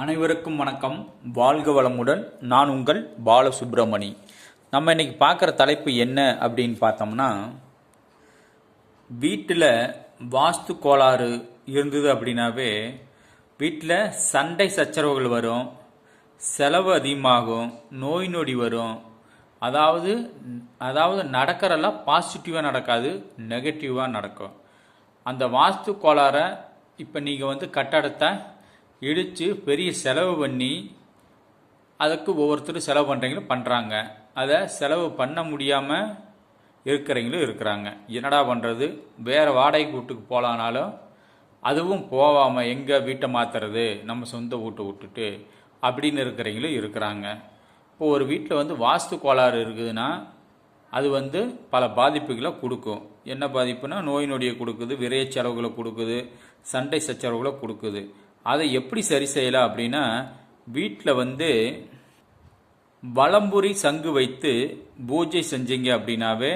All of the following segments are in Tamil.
அனைவருக்கும் வணக்கம். வாழ்க வளமுடன். நான் உங்கள் பாலசுப்ரமணி. நம்ம இன்னைக்கு பார்க்குற தலைப்பு என்ன அப்படின்னு பார்த்தோம்னா, வீட்டில் வாஸ்து கோளாறு இருந்தது அப்படின்னாவே வீட்டில் சண்டை சச்சரவுகள் வரும், செலவு அதிகமாகும், நோய் நொடி வரும். அதாவது நடக்கிறெல்லாம் பாசிட்டிவாக நடக்காது, நெகட்டிவாக நடக்கும். அந்த வாஸ்து கோளாறை இப்போ நீங்கள் கட்டடத்தை இடித்து பெரிய செலவு பண்ணி அதுக்கு ஒவ்வொருத்தரும் செலவு பண்ணுறாங்க. அதை செலவு பண்ண முடியாமல் இருக்கிறவங்களும் இருக்கிறாங்க. என்னடா பண்ணுறது, வேறு வாடகை வீட்டுக்கு போகலானாலும் அதுவும் போகாமல் எங்கே வீட்டை மாற்றுறது, நம்ம சொந்த வீட்டை விட்டுட்டு அப்படின்னு இருக்கிறவங்களும் இருக்கிறாங்க. இப்போது ஒரு வீட்டில் வாஸ்து கோளாறு இருக்குதுன்னா அது பல பாதிப்புகளை கொடுக்கும். என்ன பாதிப்புனா, நோய் நொடியை கொடுக்குது, விரைய செலவுகளை கொடுக்குது, சண்டை சச்சரவுகளை கொடுக்குது. அதை எப்படி சரி செய்யலாம் அப்படின்னா, வீட்டில் வலம்புரி சங்கு வைத்து பூஜை செஞ்சீங்க அப்படின்னாவே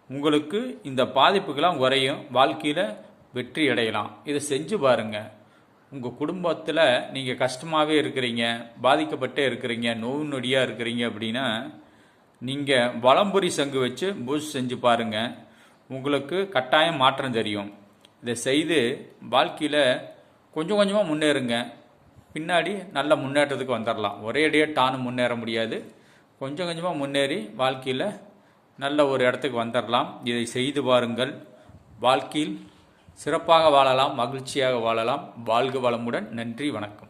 உங்களுக்கு இந்த பாதிப்புகள்லாம் குறையும், வாழ்க்கையில் வெற்றி அடையலாம். இதை செஞ்சு பாருங்கள். உங்கள் குடும்பத்தில் நீங்கள் கஷ்டமாகவே இருக்கிறீங்க, பாதிக்கப்பட்டே இருக்கிறீங்க, நோய் நொடியாக இருக்கிறீங்க அப்படின்னா நீங்கள் வலம்புரி சங்கு வச்சு பூஜை செஞ்சு பாருங்கள். உங்களுக்கு கட்டாயம் மாற்றம் தெரியும். இதை செய்து வாழ்க்கையில் கொஞ்சம் கொஞ்சமாக முன்னேறுங்க. பின்னாடி நல்ல முன்னேற்றத்துக்கு வந்துடலாம். ஒரே அடியாக டானு முன்னேற முடியாது. கொஞ்சம் கொஞ்சமாக முன்னேறி வாழ்க்கையில் நல்ல ஒரு இடத்துக்கு வந்துடலாம். இதை செய்து பாருங்கள். வாழ்க்கையில் சிறப்பாக வாழலாம், மகிழ்ச்சியாக வாழலாம். வாழ்க வளமுடன். நன்றி, வணக்கம்.